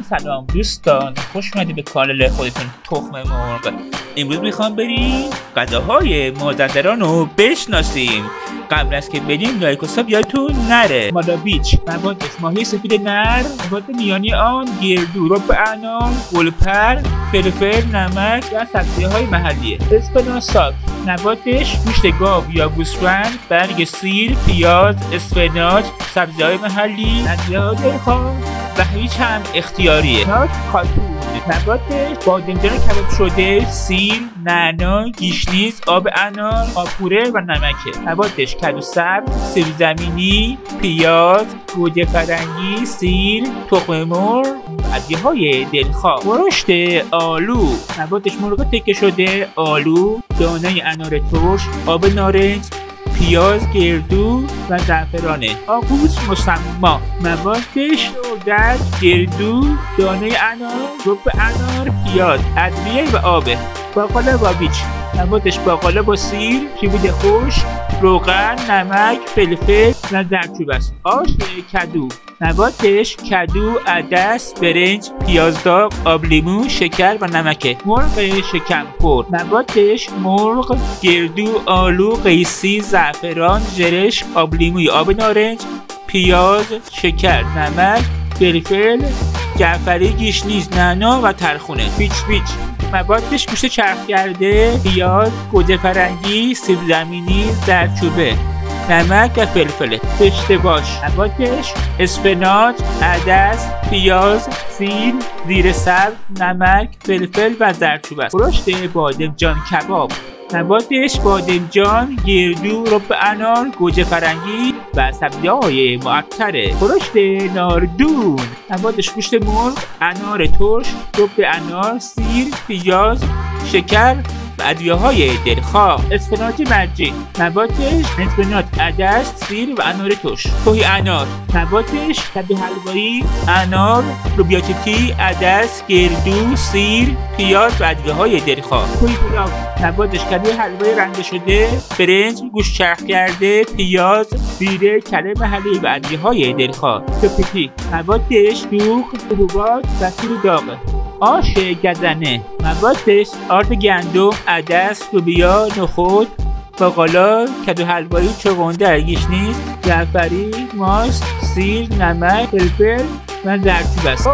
سلام دوستان، خوش اومدید به کانال خودتون تخم مرغ. امروز میخوام بریم غذاهای مازندران رو بشناسیم. قبل از که بریم لایک و ساب یادتون نره. مالابیچ، موادش ماهی سفید نر، مواد میانی آن گردو، رب انار، گلپر، فلفل، نمک و سبزی‌های محلیه. اسفناج، موادش گوشت گاو یا گوسفند، برگ سیر، پیاز، اسفناج، سبزی‌های محلی، ادویه‌های دلخواه و هیچ هم اختیاریه. ناز خاتون، موادش بادمجان کباب شده، سیر، نعنا، گیشنیز، آب انار، آبپوره و نمکه. موادش کدو سبز، سیب زمینی، پیاز، گوجه فرنگی، سیر، تخم مرغ، ادویه‌های دلخواه. خورشت آلو، موادش مرغ تکه شده، آلو، دانه انار ترش، آب نارنج، پیاز گردو و زعفرانه. آغوش مسما، موادش اردک، گردو، دانه انار، رب انار، پیاز، ادویه و آبه. باقالا بابیچ، موادش باقالا با سیر، کبد خشک، روغن، نمک، فلفل و زردچوبه است. آش کدو، موادش کدو، عدس، برنج، پیاز داغ، آب لیمو، شکر و نمکه. مرغ شکمخور، موادش مرغ، گردو، آلو، قیسی، زعفران، زرشک، آب لیموی، آب نارنج، پیاز، شکر، نمک، فلفل، جعفری، گیشنیز، نعنا و ترخونه. پیچ، موادش گوشت چرخ کرده، پیاز، گوجه فرنگی، سیب زمینی، زردچوبه، نمک و فلفله. داشته باش، موادش اسفناج، عدس، پیاز، سیر، زیر سبز، نمک، فلفل و زردچوبه است. خورشت بادمجان کباب، موادش بادمجان، گردو، رب انار، گوجه فرنگی و سبزی‌های معطره. خورشت ناردون، موادش گوشت مرغ، انار ترش، رب انار، سیر، پیاز، شکر و ادویه‌های دلخواه. اسفناج مرجی، موادش اسفناج، عدس، سیر و انار ترش. کوهی انار، موادش کدو حلوایی، انار، لوبیا عدس، گردو، سیر، پیاز و ادویه‌های دلخواه. کوهی گلاب، موادش کدو حلوایی رنده شده، برنج، گوشت چرخ کرده، پیاز، زیره، کره محلی و ادویه‌های دلخواه. توپیکی، موادش دوغ، حبوبات و سیر داغه. آش گزنه، موادش آرد گندم، عدس، لوبیا، نخود، باقالا، کدو حلوایی، چغندر، گیشنیز، جعفری، ماست، سیر، نمک، فلفل و زردچوبه است.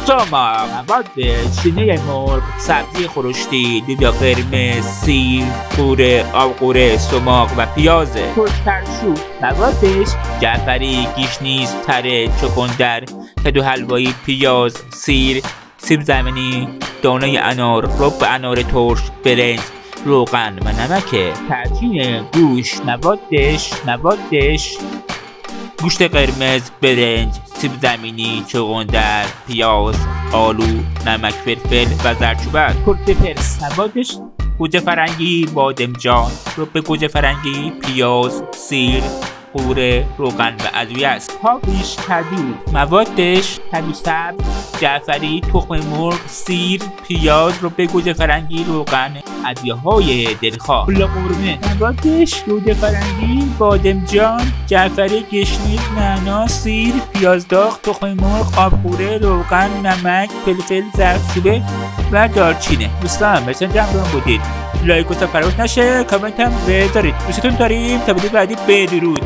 سماق، موادش شینه مرغ، سبزی خورشتی، لوبیا قرمز، سیر، قوره، آبقوره، سماق و پیازه. ترشو، موادش جعفری، گیشنیز، تره، چغندر، کدو حلوایی، پیاز، سیر، سیب زمینی، دانه انار، رب انار ترش، برنج، روغن و نمکه. ترچین گوش، موادش گوشت قرمز، برنج، سیب زمینی، چغندر، پیاز، آلو، نمک، فلفل و زردچوبه. کرد پرس، موادش گوجه فرنگی، بادمجان، رب گوجه فرنگی، پیاز، سیر، قوره، روغن و ادویه است. هاویش کدو، موادش کدو سبز، جعفری، تخم مرغ، سیر، پیاز، رب گوجه فرنگی، روغن، ادویه‌های دلخواه. پلو قورمه، موادش گوجه فرنگی، بادمجان، جعفری، گشنیز، نعنا، سیر، پیاز داغ، تخم مرغ، آبقوره، روغن، نمک، فلفل، زردچوبه و دارچینه. دوستان مرسی جمع بودید. لایک و ساب فراموش نشه، کامنت هم بذارید. دوستتون داریم. تا ویدیو بعدی بدرود.